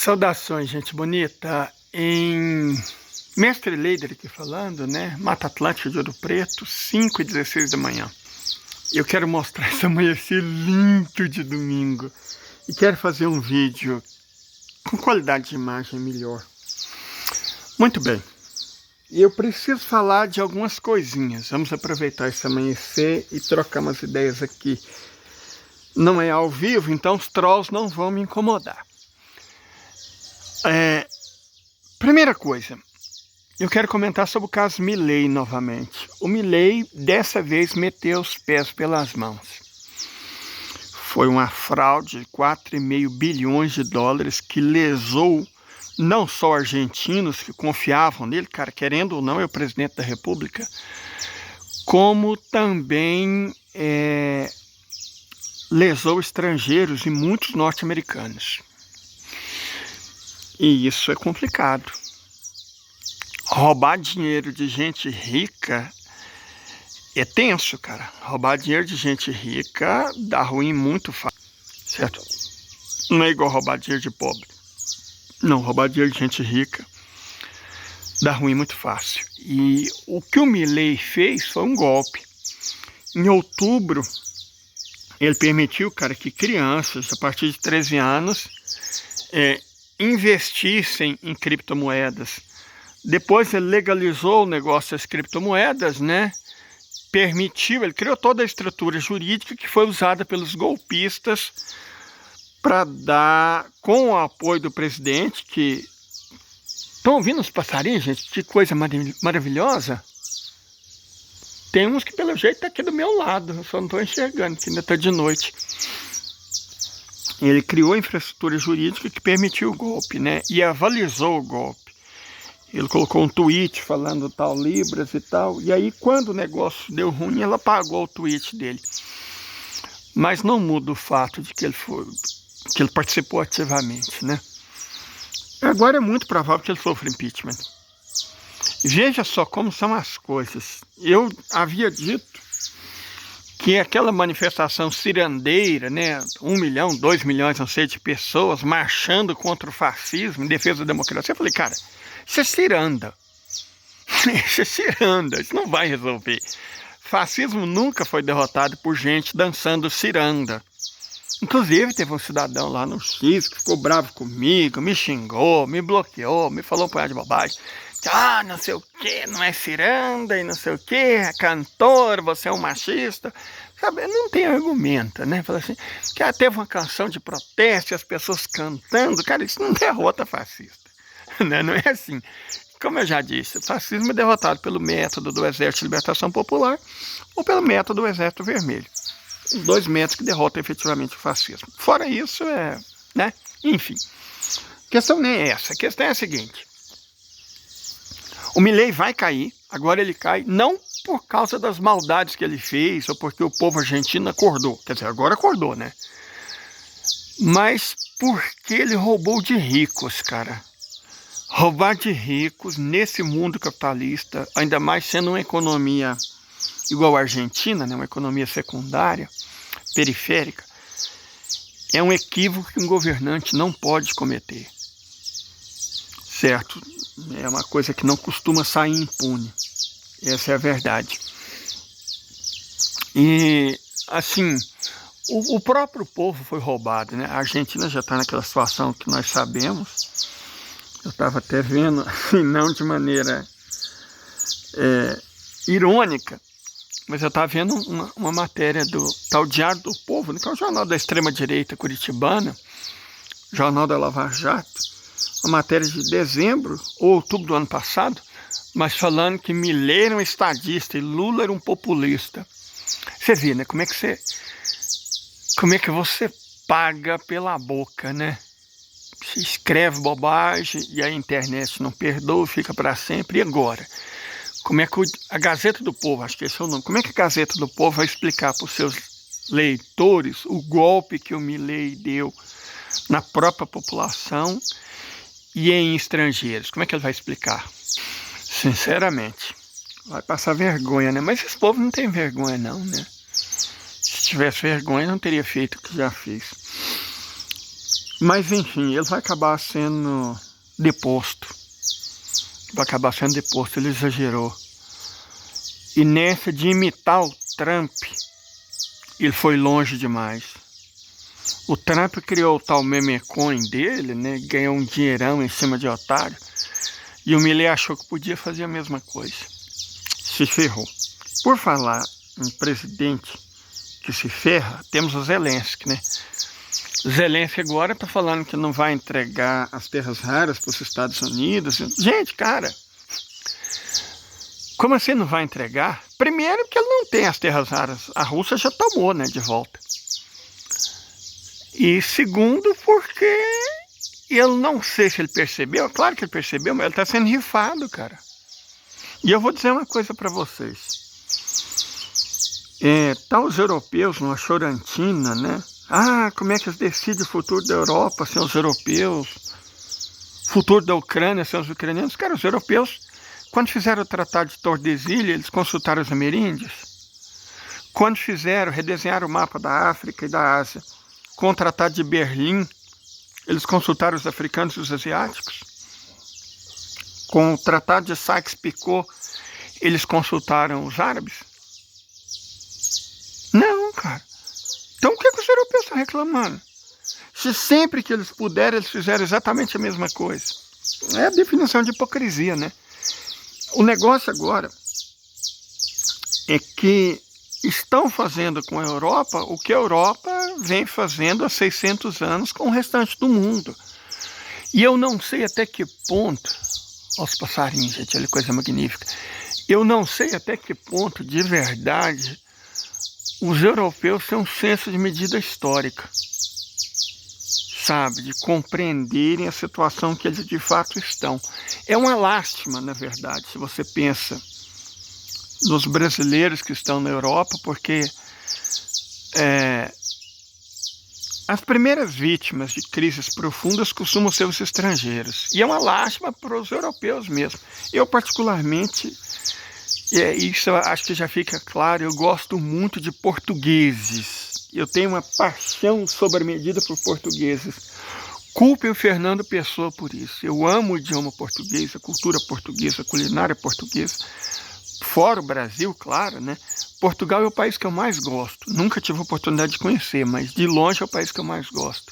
Saudações, gente bonita. Em Mestre Leider aqui falando, né? Mata Atlântica de Ouro Preto, 5h16 da manhã. Eu quero mostrar esse amanhecer lindo de domingo. E quero fazer um vídeo com qualidade de imagem melhor. Muito bem. E eu preciso falar de algumas coisinhas. Vamos aproveitar esse amanhecer e trocar umas ideias aqui. Não é ao vivo, então os trolls não vão me incomodar. Primeira coisa, eu quero comentar sobre o caso Milei novamente. O Milei, dessa vez, meteu os pés pelas mãos. Foi uma fraude de 4,5 bilhões de dólares que lesou não só argentinos que confiavam nele, cara, querendo ou não, é o presidente da República, como também lesou estrangeiros e muitos norte-americanos. E isso é complicado. Roubar dinheiro de gente rica é tenso, cara. Roubar dinheiro de gente rica dá ruim muito fácil, certo? Não é igual roubar dinheiro de pobre. Não, roubar dinheiro de gente rica dá ruim muito fácil. E o que o Milei fez foi um golpe. Em outubro, ele permitiu, cara, que crianças a partir de 13 anos investissem em criptomoedas. Depois ele legalizou o negócio das criptomoedas, né? Permitiu, ele criou toda a estrutura jurídica que foi usada pelos golpistas para dar, com o apoio do presidente, que... Estão ouvindo os passarinhos, gente? Que coisa maravilhosa! Tem uns que pelo jeito tá aqui do meu lado, eu só não estou enxergando, que ainda está de noite. Ele criou a infraestrutura jurídica que permitiu o golpe, né? E avalizou o golpe. Ele colocou um tweet falando tal libras e tal. E aí, quando o negócio deu ruim, ela apagou o tweet dele. Mas não muda o fato de que ele participou ativamente, né? Agora é muito provável que ele sofra impeachment. Veja só como são as coisas. Eu havia dito que aquela manifestação cirandeira, né, 1 milhão, 2 milhões, não sei, de pessoas marchando contra o fascismo, em defesa da democracia, eu falei, cara, isso é ciranda. Isso é ciranda, isso não vai resolver. Fascismo nunca foi derrotado por gente dançando ciranda. Inclusive, teve um cidadão lá no X que ficou bravo comigo, me xingou, me bloqueou, me falou um punhado de bobagem. Ah, não sei o que, não é ciranda e não sei o que, é cantor, você é um machista. Sabe, não tem argumento, né? Fala assim, que teve uma canção de protesto e as pessoas cantando. Cara, isso não derrota fascista, né? Não é assim. Como eu já disse, o fascismo é derrotado pelo método do Exército de Libertação Popular ou pelo método do Exército Vermelho. Os dois métodos que derrotam efetivamente o fascismo. Fora isso, né? Enfim, a questão nem é essa. A questão é a seguinte. O Milei vai cair, agora ele cai, não por causa das maldades que ele fez, ou porque o povo argentino acordou. Quer dizer, agora acordou, né? Mas porque ele roubou de ricos, cara. Roubar de ricos nesse mundo capitalista, ainda mais sendo uma economia igual a Argentina, né? Uma economia secundária, periférica, é um equívoco que um governante não pode cometer. Certo? É uma coisa que não costuma sair impune. Essa é a verdade. E, assim, o próprio povo foi roubado, né? A Argentina já está naquela situação que nós sabemos. Eu estava até vendo, assim, não de maneira irônica, mas eu estava vendo uma matéria do tal Diário do Povo, né? Que é um jornal da extrema-direita curitibana, jornal da Lava Jato, uma matéria de dezembro ou outubro do ano passado, mas falando que Milei era um estadista e Lula era um populista. Você vê, né? Como é que você paga pela boca, né? Você escreve bobagem e a internet não perdoa, fica para sempre. E agora? Como é que a Gazeta do Povo, acho que esse é o nome, como é que a Gazeta do Povo vai explicar para os seus leitores o golpe que o Milei deu na própria população e em estrangeiros? Como é que ele vai explicar? Sinceramente, vai passar vergonha, né? Mas esse povo não tem vergonha não, né? Se tivesse vergonha, não teria feito o que já fez. Mas enfim, ele vai acabar sendo deposto. Ele exagerou. E nessa de imitar o Trump, ele foi longe demais. O Trump criou o tal meme coin dele, né? Ganhou um dinheirão em cima de otário. E o Milei achou que podia fazer a mesma coisa. Se ferrou. Por falar em presidente que se ferra, temos o Zelensky, né? Zelensky agora está falando que não vai entregar as terras raras para os Estados Unidos. Gente, cara, como assim não vai entregar? Primeiro porque ele não tem as terras raras. A Rússia já tomou, né, de volta. E segundo porque eu não sei se ele percebeu. Claro que ele percebeu, mas ele está sendo rifado, cara. E eu vou dizer uma coisa para vocês. Tá os europeus numa chorantina, né? Ah, como é que eles decidem o futuro da Europa sem os europeus? Futuro da Ucrânia sem os ucranianos? Cara, os europeus, quando fizeram o Tratado de Tordesilhas, eles consultaram os ameríndios. Quando redesenharam o mapa da África e da Ásia, com o Tratado de Berlim, eles consultaram os africanos e os asiáticos. Com o Tratado de Sykes-Picot, eles consultaram os árabes. Não, cara. Então o que os europeus estão reclamando? Se sempre que eles puderam, eles fizeram exatamente a mesma coisa. É a definição de hipocrisia, né? O negócio agora é que estão fazendo com a Europa o que a Europa vem fazendo há 600 anos com o restante do mundo. E eu não sei até que ponto... Olha os passarinhos, gente, olha que coisa magnífica. Eu não sei até que ponto, de verdade, os europeus têm um senso de medida histórica. Sabe, de compreenderem a situação que eles de fato estão. É uma lástima, na verdade, se você pensa nos brasileiros que estão na Europa, porque as primeiras vítimas de crises profundas costumam ser os estrangeiros. E é uma lástima para os europeus mesmo. Eu, particularmente, isso eu acho que já fica claro, eu gosto muito de portugueses. Eu tenho uma paixão sobremedida por portugueses. Culpem o Fernando Pessoa por isso. Eu amo o idioma português, a cultura portuguesa, a culinária portuguesa. Fora o Brasil, claro, né? Portugal é o país que eu mais gosto. Nunca tive a oportunidade de conhecer, mas de longe é o país que eu mais gosto.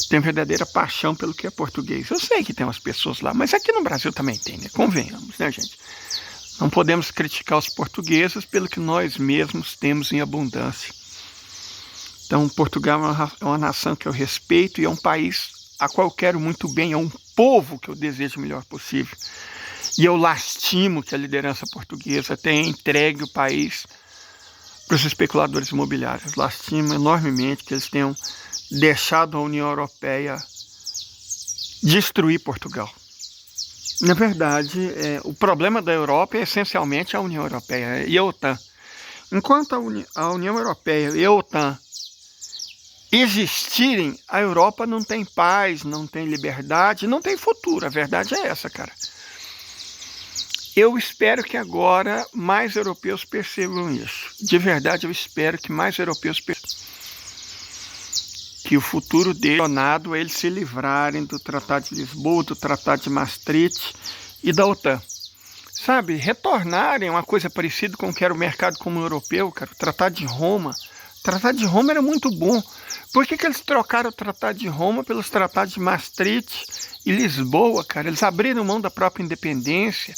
Tenho verdadeira paixão pelo que é português. Eu sei que tem umas pessoas lá, mas aqui no Brasil também tem, né? Convenhamos, né, gente? Não podemos criticar os portugueses pelo que nós mesmos temos em abundância. Então, Portugal é uma nação que eu respeito e é um país a qual eu quero muito bem, é um povo que eu desejo o melhor possível. E eu lastimo que a liderança portuguesa tenha entregue o país para os especuladores imobiliários. Lastimo enormemente que eles tenham deixado a União Europeia destruir Portugal. Na verdade, o problema da Europa é essencialmente a União Europeia e a OTAN. Enquanto a União Europeia e a OTAN existirem, a Europa não tem paz, não tem liberdade, não tem futuro. A verdade é essa, cara. Eu espero que agora mais europeus percebam isso. De verdade, eu espero que mais europeus percebam que o futuro deles é eles se livrarem do Tratado de Lisboa, do Tratado de Maastricht e da OTAN. Sabe, retornarem a uma coisa parecida com o que era o mercado comum europeu, cara, o Tratado de Roma. O Tratado de Roma era muito bom. Por que eles trocaram o Tratado de Roma pelos Tratados de Maastricht e Lisboa, cara? Eles abriram mão da própria independência,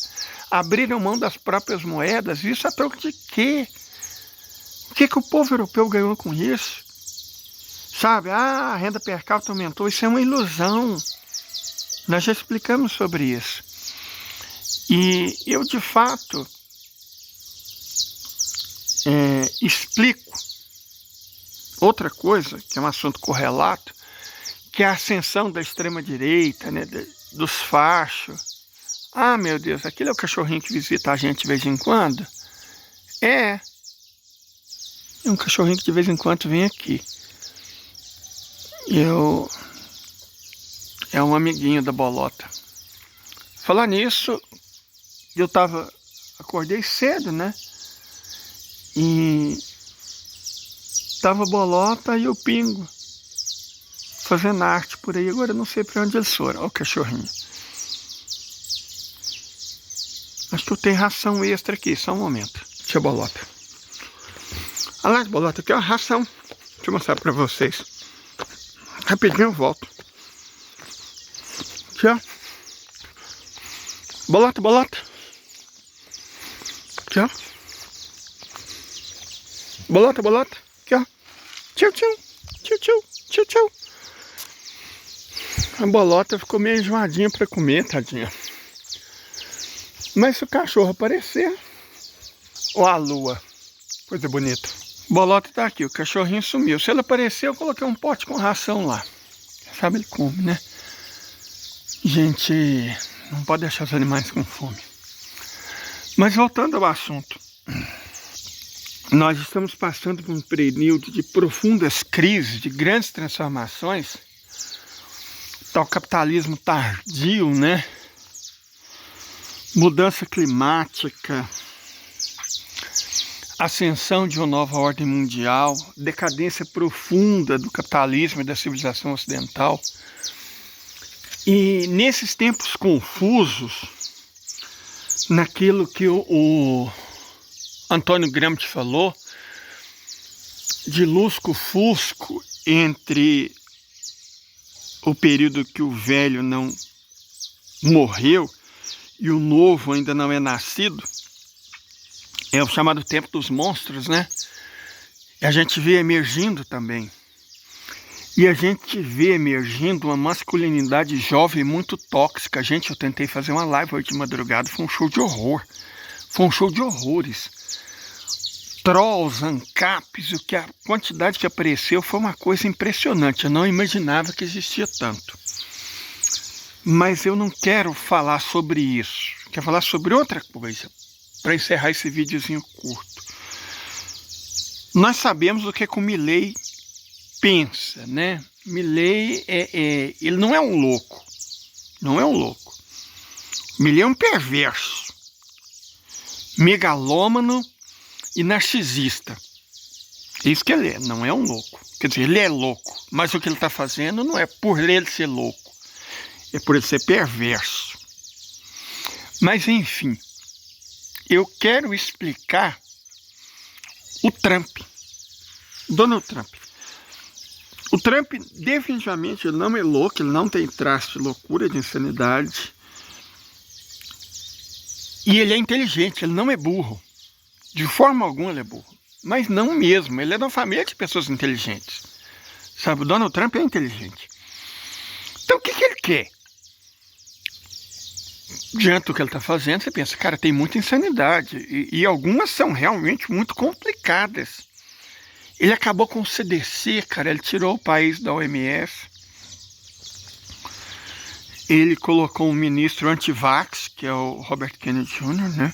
abriram mão das próprias moedas. Isso a troco de quê? O que o povo europeu ganhou com isso? Sabe, a renda per capita aumentou. Isso é uma ilusão. Nós já explicamos sobre isso. E eu, de fato, explico outra coisa, que é um assunto correlato, que é a ascensão da extrema-direita, né, dos fachos. Ah, meu Deus, aquele é o cachorrinho que visita a gente de vez em quando? É um cachorrinho que de vez em quando vem aqui. É um amiguinho da bolota. Falar nisso, acordei cedo, né? E tava bolota e o pingo. fazendo arte por aí. Agora eu não sei para onde eles foram. Olha o cachorrinho. Acho que eu tenho ração extra aqui, só um momento. Deixa a bolota. Olha lá, bolota, aqui ó, ração. Deixa eu mostrar para vocês. Rapidinho eu volto. Aqui ó. Bolota, bolota. Aqui ó. Bolota, bolota. Aqui ó. Tchau, tchau. Tchau, tchau. Tchau, tchau. A bolota ficou meio enjoadinha para comer, tadinha. Mas se o cachorro aparecer... Ó a lua. Coisa bonita. Bolota tá aqui, o cachorrinho sumiu. Se ele aparecer, eu coloquei um pote com ração lá. Sabe, ele come, né? Gente, não pode deixar os animais com fome. Mas voltando ao assunto. Nós estamos passando por um período de profundas crises, de grandes transformações. Tá o capitalismo tardio, né? Mudança climática, ascensão de uma nova ordem mundial, decadência profunda do capitalismo e da civilização ocidental. E nesses tempos confusos, naquilo que o Antônio Gramsci falou, de lusco-fusco entre o período que o velho não morreu e o novo ainda não é nascido, é o chamado tempo dos monstros, né? E a gente vê emergindo também. E a gente vê emergindo uma masculinidade jovem muito tóxica. Gente, eu tentei fazer uma live hoje de madrugada, foi um show de horror. Foi um show de horrores. Trolls, ANCAPs, a quantidade que apareceu foi uma coisa impressionante. Eu não imaginava que existia tanto. Mas eu não quero falar sobre isso. Quero falar sobre outra coisa, para encerrar esse videozinho curto. Nós sabemos o que o Milley pensa, né? Milley ele não é um louco. Não é um louco. Milley é um perverso, megalômano e narcisista. É isso que ele é, não é um louco. Quer dizer, ele é louco, mas o que ele está fazendo não é por ele ser louco. É por ele ser perverso. Mas enfim, eu quero explicar o Trump, Donald Trump. O Trump definitivamente ele não é louco, ele não tem traço de loucura, de insanidade. E ele é inteligente, ele não é burro. De forma alguma ele é burro. Mas não mesmo, ele é de uma família de pessoas inteligentes. Sabe, o Donald Trump é inteligente. Então o que ele quer? Diante do que ele está fazendo, você pensa, cara, tem muita insanidade. E algumas são realmente muito complicadas. Ele acabou com o CDC, cara, ele tirou o país da OMS. Ele colocou um ministro anti-vax, que é o Robert Kennedy Jr., né?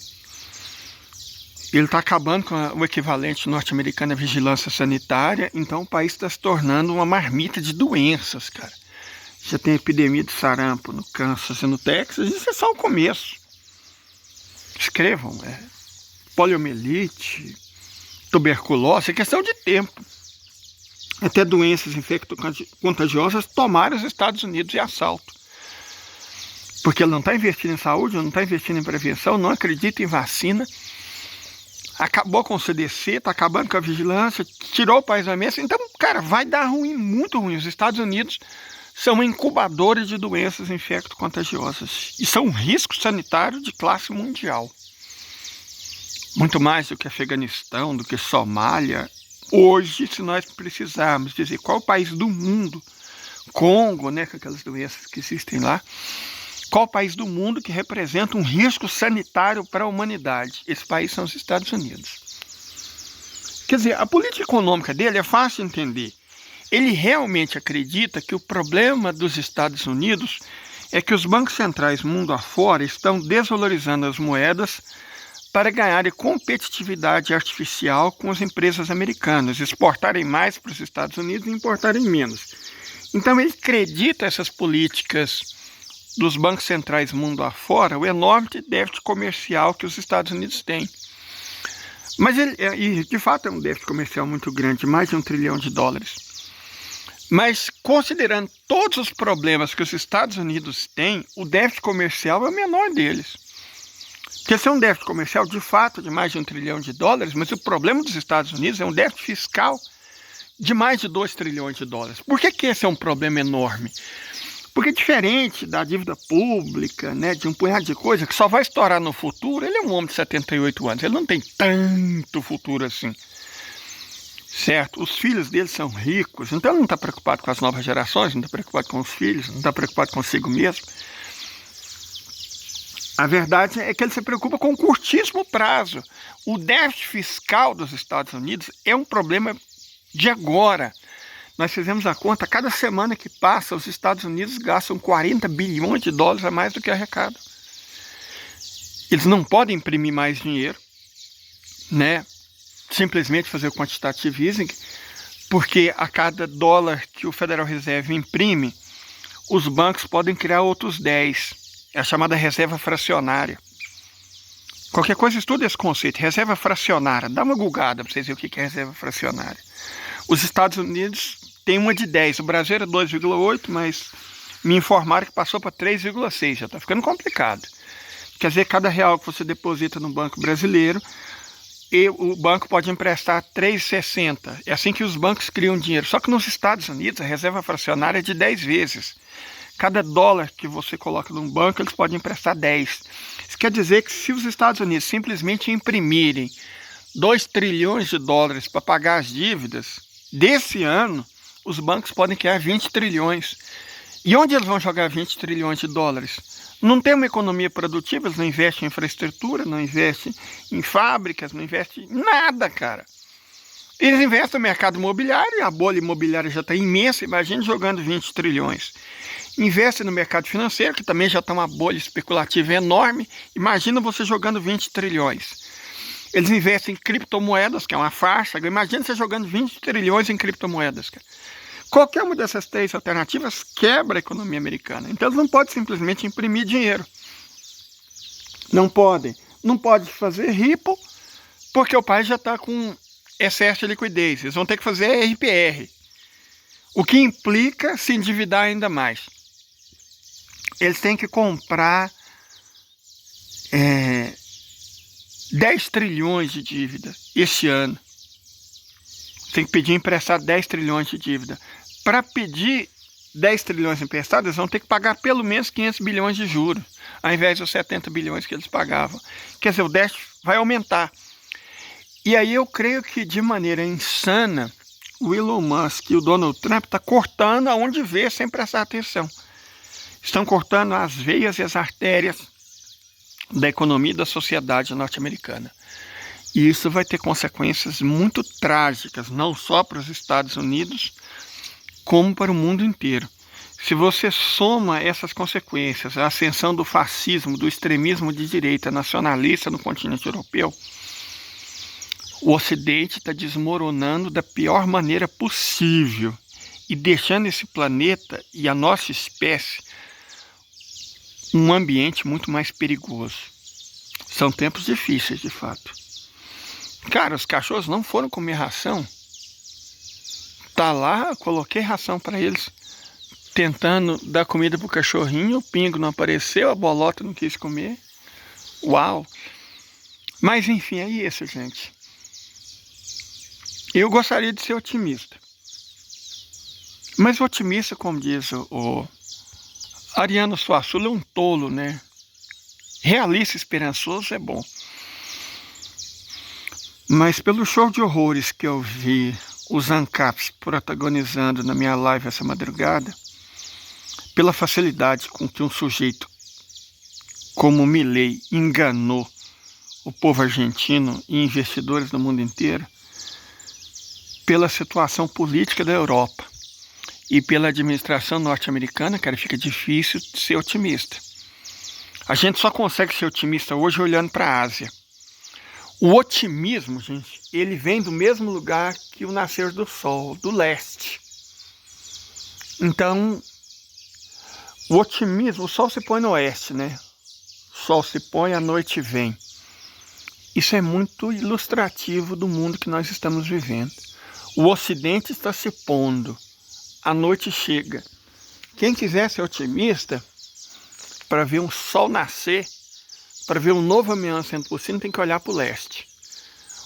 Ele está acabando com o equivalente norte-americano à vigilância sanitária. Então o país está se tornando uma marmita de doenças, cara. Já tem epidemia de sarampo no Kansas e no Texas. Isso é só o começo. Escrevam, poliomielite, tuberculose, é questão de tempo. Até doenças infecto-contagiosas tomaram os Estados Unidos de assalto. Porque ele não está investindo em saúde, não está investindo em prevenção, não acredita em vacina. Acabou com o CDC, está acabando com a vigilância, tirou o país da mesa. Então, cara, vai dar ruim, muito ruim. Os Estados Unidos são incubadores de doenças infecto-contagiosas. E são um risco sanitário de classe mundial. Muito mais do que Afeganistão, do que Somália. Hoje, se nós precisarmos dizer qual o país do mundo, Congo, né, com aquelas doenças que existem lá, qual país do mundo que representa um risco sanitário para a humanidade? Esse país são os Estados Unidos. Quer dizer, a política econômica dele é fácil de entender. Ele realmente acredita que o problema dos Estados Unidos é que os bancos centrais mundo afora estão desvalorizando as moedas para ganharem competitividade artificial com as empresas americanas, exportarem mais para os Estados Unidos e importarem menos. Então ele acredita essas políticas dos bancos centrais mundo afora, o enorme déficit comercial que os Estados Unidos têm. Mas ele, de fato, é um déficit comercial muito grande, mais de $1 trilhão. Mas considerando todos os problemas que os Estados Unidos têm, o déficit comercial é o menor deles. Porque esse é um déficit comercial, de fato, de mais de $1 trilhão, mas o problema dos Estados Unidos é um déficit fiscal de mais de $2 trilhões. Por que esse é um problema enorme? Porque diferente da dívida pública, né, de um punhado de coisa que só vai estourar no futuro, ele é um homem de 78 anos, ele não tem tanto futuro assim. Certo? Os filhos dele são ricos, então ele não está preocupado com as novas gerações, não está preocupado com os filhos, não está preocupado consigo mesmo. A verdade é que ele se preocupa com o curtíssimo prazo. O déficit fiscal dos Estados Unidos é um problema de agora. Nós fizemos a conta, cada semana que passa, os Estados Unidos gastam $40 bilhões a mais do que arrecadam. Eles não podem imprimir mais dinheiro, né? Simplesmente fazer o quantitative easing, porque a cada dólar que o Federal Reserve imprime, os bancos podem criar outros 10. É a chamada reserva fracionária. Qualquer coisa estuda esse conceito, reserva fracionária. Dá uma googada para vocês verem o que é reserva fracionária. Os Estados Unidos têm uma de 10, o Brasil era 2,8, mas me informaram que passou para 3,6, já está ficando complicado. Quer dizer, cada real que você deposita no banco brasileiro, o banco pode emprestar 3,60. É assim que os bancos criam dinheiro. Só que nos Estados Unidos a reserva fracionária é de 10 vezes. Cada dólar que você coloca num banco, eles podem emprestar 10. Isso quer dizer que se os Estados Unidos simplesmente imprimirem $2 trilhões para pagar as dívidas desse ano, os bancos podem criar 20 trilhões. E onde eles vão jogar $20 trilhões? Não tem uma economia produtiva, eles não investem em infraestrutura, não investem em fábricas, não investem em nada, cara. Eles investem no mercado imobiliário, a bolha imobiliária já está imensa, imagine jogando 20 trilhões. Investem no mercado financeiro, que também já está uma bolha especulativa enorme, imagina você jogando 20 trilhões. Eles investem em criptomoedas, que é uma faixa, imagina você jogando 20 trilhões em criptomoedas, cara. Qualquer uma dessas 3 alternativas quebra a economia americana. Então eles não podem simplesmente imprimir dinheiro. Não podem. Não pode fazer Ripple, porque o país já está com excesso de liquidez. Eles vão ter que fazer RPR. O que implica se endividar ainda mais. Eles têm que comprar 10 trilhões de dívida este ano. Tem que pedir emprestado 10 trilhões de dívida. Para pedir 10 trilhões emprestados, eles vão ter que pagar pelo menos 500 bilhões de juros, ao invés dos 70 bilhões que eles pagavam. Quer dizer, o déficit vai aumentar. E aí eu creio que, de maneira insana, o Elon Musk e o Donald Trump estão cortando aonde vê sem prestar atenção. Estão cortando as veias e as artérias da economia e da sociedade norte-americana. E isso vai ter consequências muito trágicas, não só para os Estados Unidos, como para o mundo inteiro. Se você soma essas consequências, a ascensão do fascismo, do extremismo de direita nacionalista no continente europeu, o Ocidente está desmoronando da pior maneira possível e deixando esse planeta e a nossa espécie um ambiente muito mais perigoso. São tempos difíceis, de fato. Cara, os cachorros não foram comer ração. Tá lá, coloquei ração para eles, tentando dar comida pro cachorrinho, o pingo não apareceu, a bolota não quis comer. Uau! Mas enfim, é isso, gente. Eu gostaria de ser otimista. Mas otimista, como diz o Ariano Suassuna, é um tolo, né? Realista e esperançoso é bom. Mas pelo show de horrores que eu vi os ANCAPs protagonizando na minha live essa madrugada, pela facilidade com que um sujeito como Milei enganou o povo argentino e investidores do mundo inteiro, pela situação política da Europa e pela administração norte-americana, cara, fica difícil ser otimista. A gente só consegue ser otimista hoje olhando para a Ásia. O otimismo, gente, ele vem do mesmo lugar que o nascer do sol, do leste. Então, o otimismo, o sol se põe no oeste, né? O sol se põe, a noite vem. Isso é muito ilustrativo do mundo que nós estamos vivendo. O Ocidente está se pondo, a noite chega. Quem quiser ser otimista, para ver um sol nascer, para ver um novo amanhã sendo possível, tem que olhar para o leste.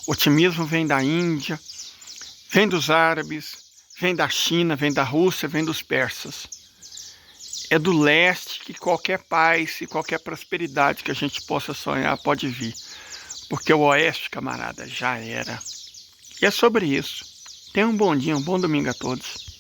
O otimismo vem da Índia, vem dos árabes, vem da China, vem da Rússia, vem dos persas. É do leste que qualquer paz e qualquer prosperidade que a gente possa sonhar pode vir. Porque o oeste, camarada, já era. E é sobre isso. Tenha um bom dia, um bom domingo a todos.